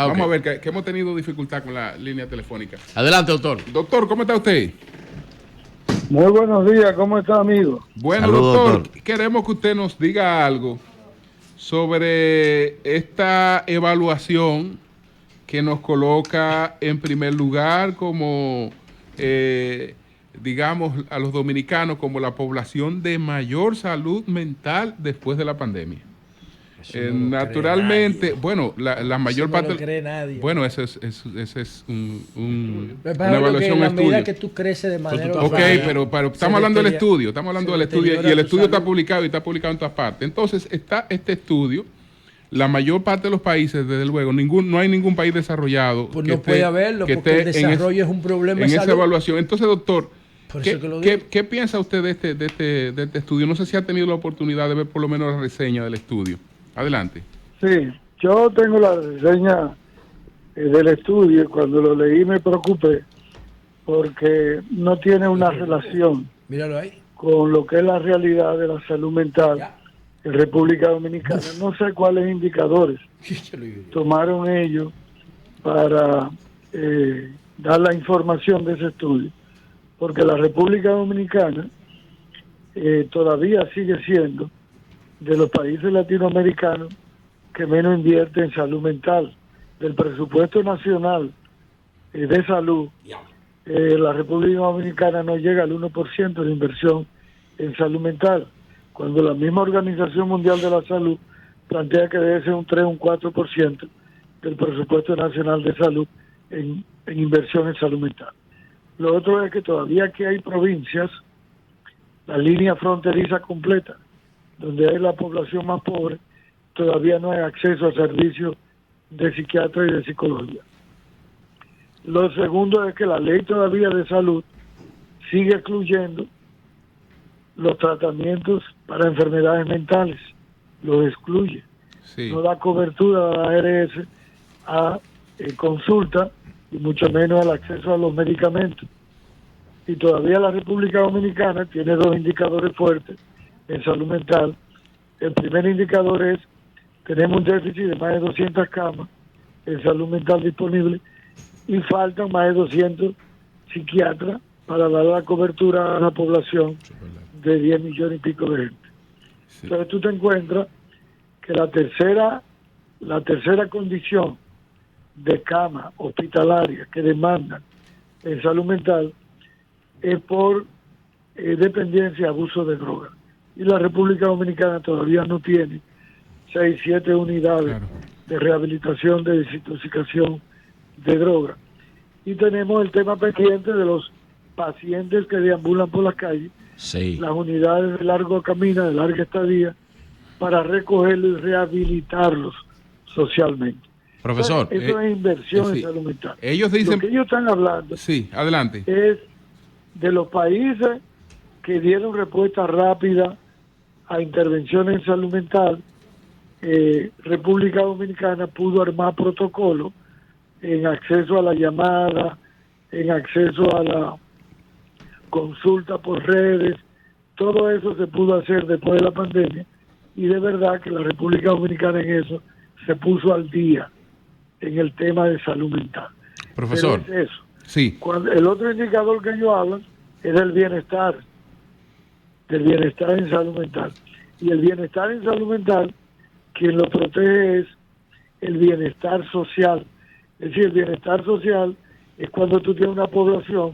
Vamos a ver, que hemos tenido dificultad con la línea telefónica. Adelante, doctor. Doctor, ¿cómo está usted? Muy buenos días, ¿cómo está, amigo? Bueno, Saludos, doctor, doctor. queremos que usted nos diga algo sobre esta evaluación que nos coloca en primer lugar como, digamos, a los dominicanos como la población de mayor salud mental después de la pandemia. Naturalmente, bueno, la mayor parte. No lo cree nadie. Bueno, ese es Me una parece evaluación, que un la medida estudio. que tú creces de manera Ok, pero estamos hablando del estudio, estamos hablando del estudio y el estudio está publicado y está publicado en todas partes. Entonces, está este estudio, la mayor parte de los países, desde luego, no hay ningún país desarrollado pues no puede haberlo, porque el desarrollo es un problema en de esa salud. evaluación. Entonces, doctor, Por eso que lo digo. ¿qué piensa usted de este estudio? No sé si ha tenido la oportunidad de ver por lo menos la reseña del estudio. Adelante. Sí, yo tengo la reseña del estudio y cuando lo leí me preocupé porque no tiene una relación Míralo ahí. con lo que es la realidad de la salud mental Ya. en República Dominicana. No sé cuáles indicadores tomaron ellos para dar la información de ese estudio, porque la República Dominicana todavía sigue siendo de los países latinoamericanos que menos invierte en salud mental. Del presupuesto nacional de salud, la República Dominicana no llega al 1% de inversión en salud mental, cuando la misma Organización Mundial de la Salud plantea que debe ser un 3 o un 4% del presupuesto nacional de salud en inversión en salud mental. Lo otro es que todavía aquí hay provincias, la línea fronteriza completa, donde hay la población más pobre, todavía no hay acceso a servicios de psiquiatra y de psicología. Lo segundo es que la ley todavía de salud sigue excluyendo los tratamientos para enfermedades mentales, los excluye. Sí. No da cobertura a la ARS a consulta y mucho menos al acceso a los medicamentos. Y todavía la República Dominicana tiene dos indicadores fuertes en salud mental. El primer indicador es: tenemos un déficit de más de 200 camas en salud mental disponible y faltan más de 200 psiquiatras para dar la cobertura a una población de 10 millones y pico de gente. Sí. Entonces tú te encuentras que la tercera condición de cama hospitalaria que demandan en salud mental es por dependencia y abuso de drogas. Y la República Dominicana todavía no tiene 6, 7 unidades de rehabilitación de desintoxicación de droga. Y tenemos el tema pendiente de los pacientes que deambulan por las calles, las unidades de largo camino, de larga estadía, para recogerlos y rehabilitarlos socialmente. Profesor. Entonces, eso es inversión en salud mental. Ellos dicen... Lo que ellos están hablando adelante. es de los países que dieron respuesta rápida a intervenciones en salud mental. República Dominicana pudo armar protocolos en acceso a la llamada, en acceso a la consulta por redes. Todo eso se pudo hacer después de la pandemia y de verdad que la República Dominicana en eso se puso al día en el tema de salud mental. Profesor, pero es eso. Sí. El otro indicador que ellos hablan es del bienestar en salud mental. Y el bienestar en salud mental, quien lo protege es el bienestar social. Es decir, el bienestar social es cuando tú tienes una población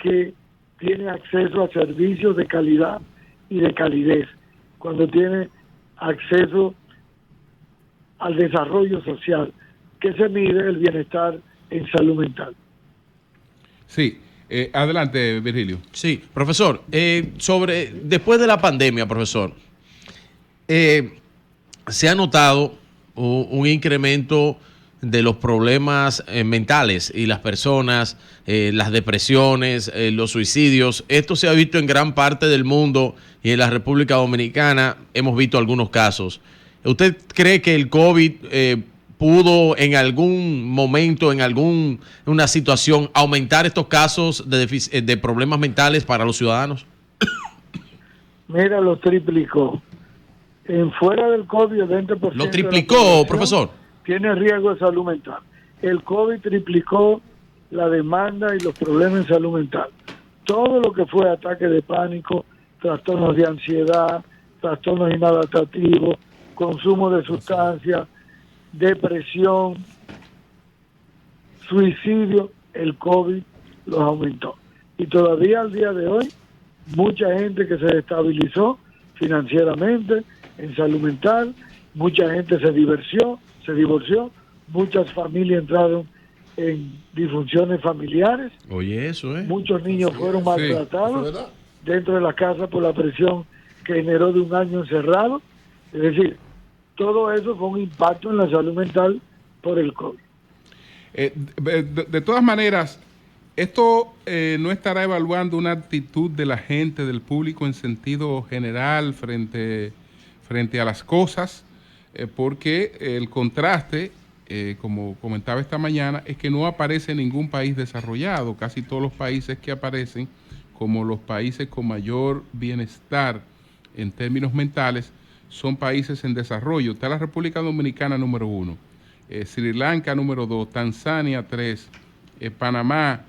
que tiene acceso a servicios de calidad y de calidez, cuando tiene acceso al desarrollo social, que se mide el bienestar en salud mental. Sí, adelante, Virgilio. Sí, profesor, después de la pandemia, profesor, se ha notado un incremento de los problemas mentales y las personas, las depresiones, los suicidios. Esto se ha visto en gran parte del mundo y en la República Dominicana hemos visto algunos casos. ¿Usted cree que el COVID pudo en algún momento, en una situación, aumentar estos casos de problemas mentales para los ciudadanos? Mira, lo triplicó. En fuera del COVID, el 20%. ¿Lo triplicó, profesor? tiene riesgo de salud mental. El COVID triplicó la demanda y los problemas en salud mental. Todo lo que fue ataque de pánico, trastornos de ansiedad, trastornos inadaptativos, consumo de sustancias, depresión, suicidio, el COVID los aumentó. Y todavía al día de hoy, mucha gente que se desestabilizó financieramente, en salud mental, mucha gente se divorció, muchas familias entraron en disfunciones familiares. Oye, eso, muchos niños fueron maltratados dentro de la casa por la presión que generó de un año encerrado. Es decir, todo eso fue un impacto en la salud mental por el COVID. De todas maneras, esto no estará evaluando una actitud de la gente, del público en sentido general frente a las cosas, porque el contraste, como comentaba esta mañana, es que no aparece ningún país desarrollado. Casi todos los países que aparecen como los países con mayor bienestar en términos mentales son países en desarrollo. Está la República Dominicana número 1, Sri Lanka número 2, Tanzania 3, Panamá,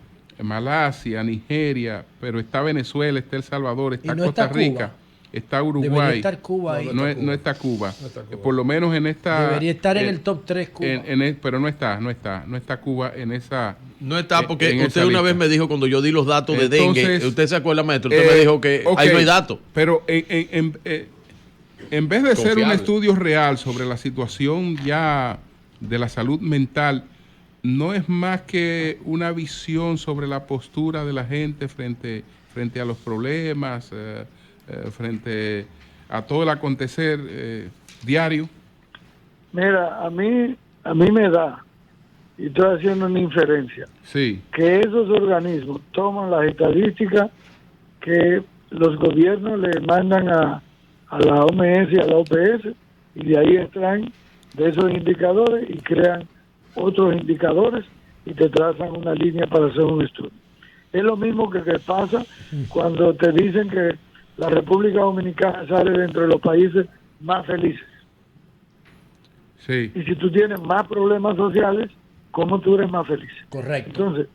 Malasia, Nigeria, pero está Venezuela, está El Salvador, está Costa Rica, está Uruguay. Debería estar Cuba ahí. No está Cuba. Por lo menos en esta... Debería estar en el top 3 Cuba. Pero no está Cuba en esa... No está porque usted una vez me dijo cuando yo di los datos de dengue, usted se acuerda, maestro, usted me dijo que ahí no hay datos. Pero en vez de ser un estudio real sobre la situación ya de la salud mental, no es más que una visión sobre la postura de la gente frente a los problemas, frente a todo el acontecer diario. Mira, a mí me da, y estoy haciendo una inferencia, sí, que esos organismos toman las estadísticas que los gobiernos le mandan a la OMS y a la OPS, y de ahí extraen de esos indicadores y crean otros indicadores y te trazan una línea para hacer un estudio. Es lo mismo que pasa cuando te dicen que la República Dominicana sale dentro de los países más felices. Sí. Y si tú tienes más problemas sociales, ¿cómo tú eres más feliz? Correcto. Entonces,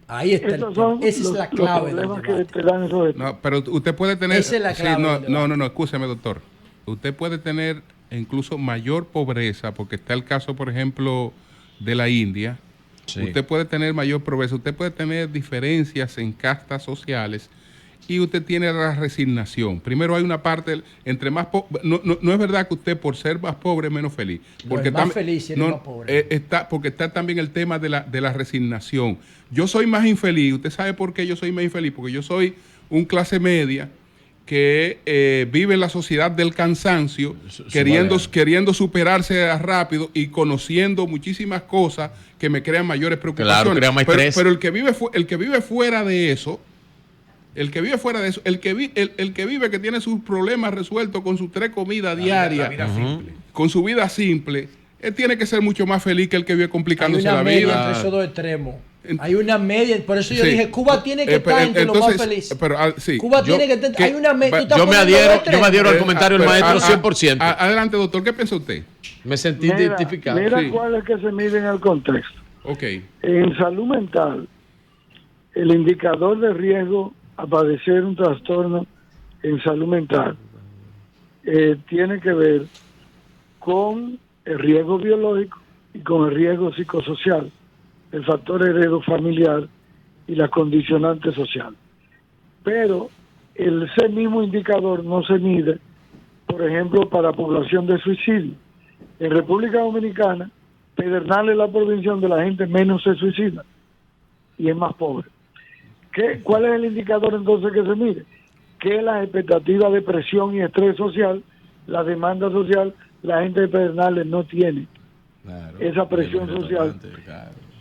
ahí está esa es la clave. Los problemas que te dan esos. No, pero usted puede tener... Esa es la clave. Sí, no, escúcheme, doctor. Usted puede tener incluso mayor pobreza, porque está el caso, por ejemplo, de la India. Sí. Usted puede tener mayor pobreza, usted puede tener diferencias en castas sociales y usted tiene la resignación. Primero hay una parte, entre más no es verdad que usted por ser más pobre es menos feliz. Porque más feliz si eres más pobre. Porque está también el tema de la resignación. Yo soy más infeliz. ¿Usted sabe por qué yo soy más infeliz? Porque yo soy un clase media que vive en la sociedad del cansancio, queriendo superarse rápido y conociendo muchísimas cosas que me crean mayores preocupaciones. Claro, crea más estrés. Pero el que vive fuera de eso, el que vive que tiene sus problemas resueltos con sus 3 comidas diarias, con su vida simple, él tiene que ser mucho más feliz que el que vive complicándose la vida. Entre esos dos extremos. Hay una media, por eso yo dije, Cuba tiene que estar entre los más felices. Cuba tiene que estar, hay una media. Yo me adhiero al comentario del maestro 100%. Adelante, doctor, ¿qué piensa usted? Me sentí identificado. Mira cuál es que se mide en el contexto. Okay. En salud mental, el indicador de riesgo a padecer un trastorno en salud mental tiene que ver con el riesgo biológico y con el riesgo psicosocial, el factor heredo familiar y la condicionante social. Pero ese mismo indicador no se mide, por ejemplo, para población de suicidio. En República Dominicana, Pedernales es la provincia donde la gente menos se suicida y es más pobre. ¿Cuál es el indicador entonces que se mide? Que las expectativas de presión y estrés social, la demanda social, la gente de Pedernales no tiene esa presión social.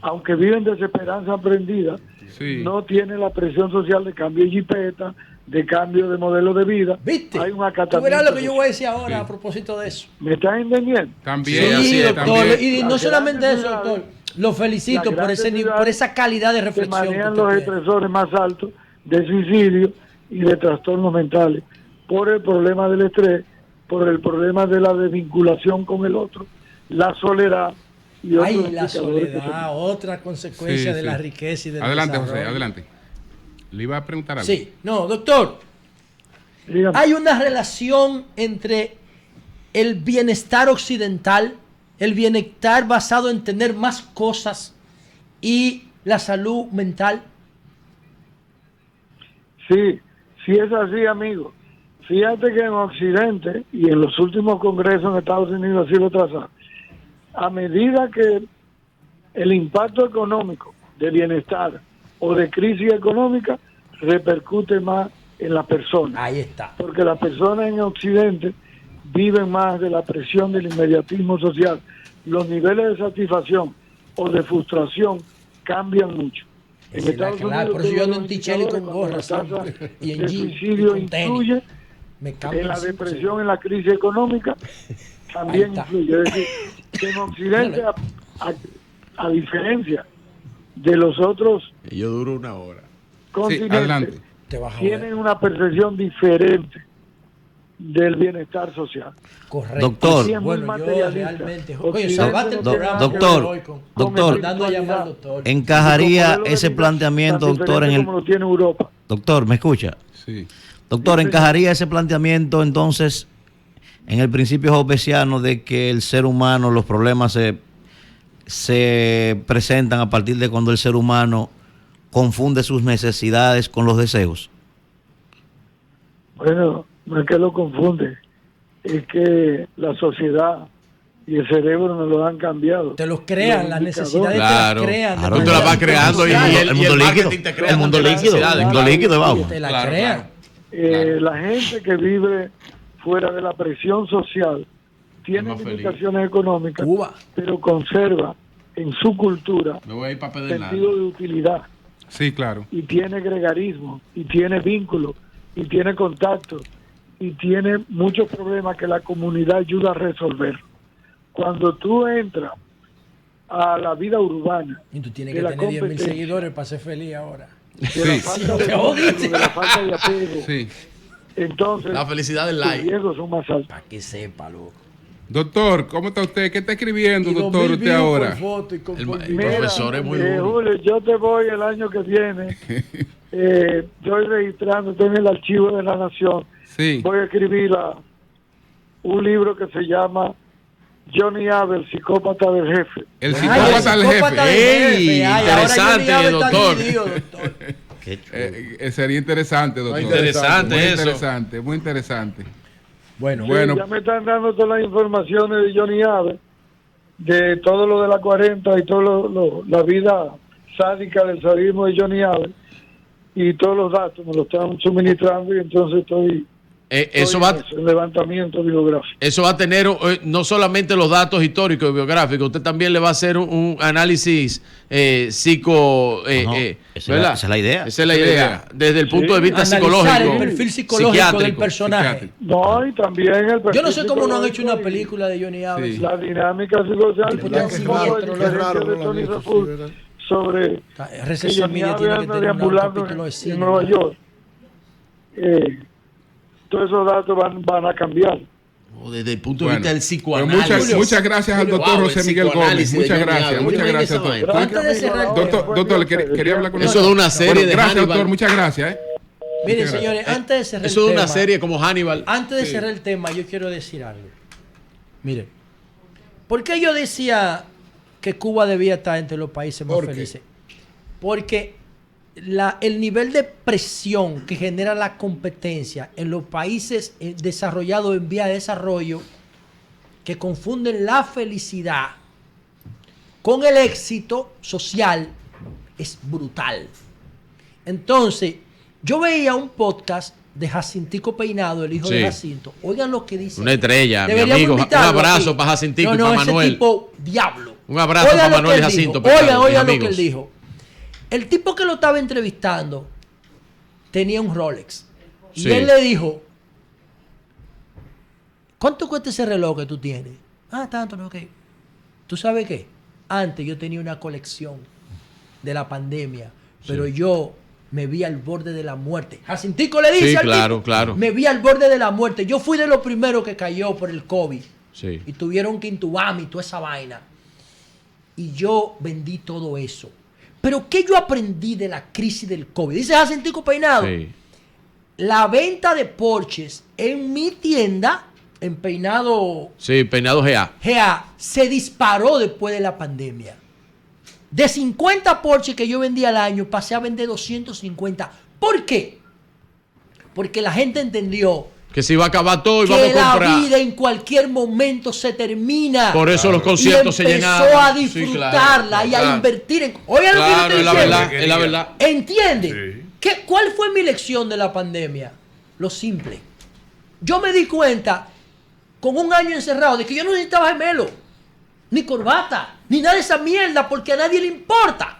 Aunque viven de desesperanza aprendida, no tiene la presión social de cambio de jipeta, de cambio de modelo de vida. ¿Viste? Hay un acatamiento. Tú verás lo que yo voy a decir ahora a propósito de eso. ¿Me estás entendiendo? También. Sí, doctor. También. Y no solamente eso, doctor. Lo felicito por esa calidad de reflexión. Se manejan los estresores más altos de suicidio y de trastornos mentales por el problema del estrés, por el problema de la desvinculación con el otro, la soledad, y otros la indicadores. soledad, otra consecuencia de la riqueza y del Adelante, desarrollo. José, adelante. Le iba a preguntar algo. Sí, no, doctor. Dígame. Hay una relación entre el bienestar occidental, el bienestar basado en tener más cosas y la salud mental. Sí, sí es así, amigo. Fíjate que en Occidente y en los últimos congresos en Estados Unidos así lo trazan. A medida que el impacto económico de bienestar o de crisis económica repercute más en la persona. Ahí está. Porque las personas en Occidente viven más de la presión del inmediatismo social. Los niveles de satisfacción o de frustración cambian mucho. Esa es la clave. Por eso yo ando en Ticheli con gorra y en el jean suicidio y con tenis. influye Me cambio en la el depresión, en la crisis económica, también Ahí está. influye. Es decir, que en Occidente, a diferencia de los otros Yo duro 1 hora. continentes, adelante. Te vas a joder. tienen una percepción diferente del bienestar social. Correcto. Doctor. Sí, es muy Bueno, yo materialista. realmente... Occidente Oye, salvaste el no tiene programa. nada que doctor, ver con doctor, dando a llamar al doctor. encajaría Como modelo de ese vida planteamiento, tan doctor, en diferente el... como lo tiene Europa. Doctor, ¿me escucha? Sí. Doctor, Sí, ¿encajaría ese planteamiento entonces en el principio hobbesiano de que el ser humano, los problemas se presentan a partir de cuando el ser humano confunde sus necesidades con los deseos? Bueno, no es que lo confunde, es que la sociedad y el cerebro nos lo han cambiado. Te los crean, las necesidades Claro. te las crean. Claro. Tú te la vas creando y el mundo líquido, marketing te crea el mundo también líquido, necesidades, el mundo claro. líquido, vamos. Te la Claro, crean. claro. La gente que vive fuera de la presión social tiene más feliz. limitaciones económicas, Cuba. pero conserva en su cultura Me voy a ir para Pedernal. sentido de utilidad Sí, claro. y tiene gregarismo y tiene vínculos y tiene contacto y tiene muchos problemas que la comunidad ayuda a resolver. Cuando tú entras a la vida urbana, Y tú tienes de que la tener 10.000 competencia, seguidores para ser feliz ahora. de la Sí. falta de Te vínculo, jodiste. de la falta de apego, Sí. entonces La felicidad del los like. riesgos son más altos. Para que sepa, loco. Doctor, ¿cómo está usted? ¿Qué está escribiendo, Y doctor, 2000 usted views ahora? por foto y con- El por ma- video. el profesor es muy duro. Julio, yo te voy el año que viene. Estoy registrando, estoy en el archivo de la Nación. Sí. Voy a escribir un libro que se llama Johnny Abe, el psicópata del jefe. El Ay, psicópata del psicópata jefe. del ¡Ey! jefe. Ay, ahora Interesante, Johnny Abe está doctor. dividido, doctor. Qué chulo. Sería interesante, doctor. Muy interesante Muy eso. interesante, muy interesante. Bueno, Bueno. Ya me están dando todas las informaciones de Johnny Abe, de todo lo de la 40 y todo la vida sádica del sadismo de Johnny Abe, y todos los datos me los están suministrando y entonces estoy Eso en va, eso, en levantamiento biográfico. eso va a tener no solamente los datos históricos y biográficos, usted también le va a hacer un análisis psico... No, esa es la idea. Esa es la idea. Desde el punto de vista analizar psicológico, el perfil psicológico del psiquiátrico. personaje. Psiquiátrico. No, y también el Yo no sé perfil cómo no han hecho una psicológico y película de Johnny Abe. Sí. la dinámica psicosocial, Tipo y tan un poco siniestro, de ¿no? diferencia de no Tony lo han visto, Raful sí, ¿verdad? sobre RCC que Johnny Media Abe tiene que anda tener un deambulando capítulo de cine. en Nueva York. Todos esos datos van a cambiar. Desde el punto de Bueno, vista del pues psicoanálisis. muchas gracias al doctor Wow, José el Miguel Gómez. psicoanálisis de Muchas Johnny gracias, Abe. muchas Oye, gracias, esa doctor. vaina. Antes de cerrar el Doctor, le quería hablar con Eso de una serie Bueno, de gracias, Hannibal. doctor, muchas gracias. Miren, Muchas señores, antes de cerrar Eso el de tema, una serie como Hannibal. antes de Sí. cerrar el tema, yo quiero decir algo. Miren, ¿por qué yo decía que Cuba debía estar entre los países más ¿Por qué? felices? Porque el nivel de presión que genera la competencia en los países desarrollados en vía de desarrollo, que confunden la felicidad con el éxito social, es brutal. Entonces, yo veía un podcast de Jacintico Peinado, el hijo Sí. de Jacinto. Oigan lo que dice. Una estrella, mi Deberíamos amigo. Un invitarlo abrazo aquí. para Jacintico No, y para ese Manuel. tipo, diablo. Un abrazo Oigan para lo Manuel que y él Jacinto dijo. Peinado, Oigan mis lo que amigos. él dijo. El tipo que lo estaba entrevistando tenía un Rolex. Y Sí. él le dijo, ¿cuánto cuesta ese reloj que tú tienes? Ah, tanto, ok. ¿Tú sabes qué? Antes yo tenía una colección de la pandemia, pero yo me vi al borde de la muerte. Jacintico le dice Sí, al claro, tipo, claro. me vi al borde de la muerte. Yo fui de los primeros que cayó por el COVID. Sí. Y tuvieron que intubarme y toda esa vaina. y yo vendí todo eso. Pero ¿qué yo aprendí de la crisis del COVID? Dice Jacintico Peinado. Sí. La venta de Porches en mi tienda, en Peinado Sí, Peinado GA. GA, se disparó después de la pandemia. De 50 Porsche que yo vendía al año, pasé a vender 250. ¿Por qué? Porque la gente entendió Que se iba a acabar todo y que vamos a la comprar. vida en cualquier momento se termina. Por eso los Y conciertos se llenaban. empezó a Sí, disfrutarla claro, y a claro. invertir en... Oigan lo que yo Claro, estoy es la diciendo. verdad, es la verdad. ¿Entiende? ¿Cuál fue mi lección de la pandemia? Lo simple. Yo me di cuenta, con un año encerrado, de que yo no necesitaba gemelo, ni corbata, ni nada de esa mierda, porque a nadie le importa.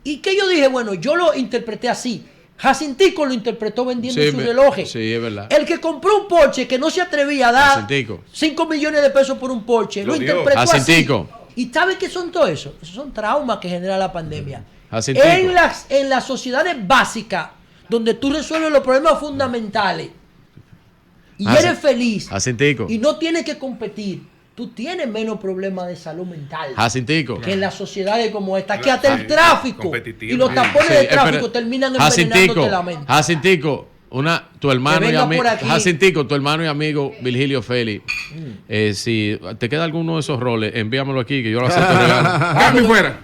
Y que yo dije, bueno, yo lo interpreté así. Jacintico lo interpretó vendiendo Sí, sus relojes. sí, es verdad. El que compró un Porsche que no se atrevía a dar Jacintico. 5 millones de pesos por un Porsche, lo Lo dio. interpretó Jacintico. así. ¿Y sabe qué son todo eso? Esos son traumas que genera la pandemia. Jacintico. En las sociedades básicas, donde tú resuelves los problemas fundamentales y Jaci- eres feliz Jacintico. y no tienes que competir, tú tienes menos problemas de salud mental Jacintico. que en las sociedades como esta, que hasta el tráfico competitivo. y los tapones Sí, de tráfico espera. terminan Jacintico, envenenándote la mente. Jacintico, tu hermano Que y venga amigo, por aquí. Jacintico, tu hermano y amigo Virgilio Félix, si te queda alguno de esos roles, envíamelo aquí que yo lo acepto regalo. Cambio fuera.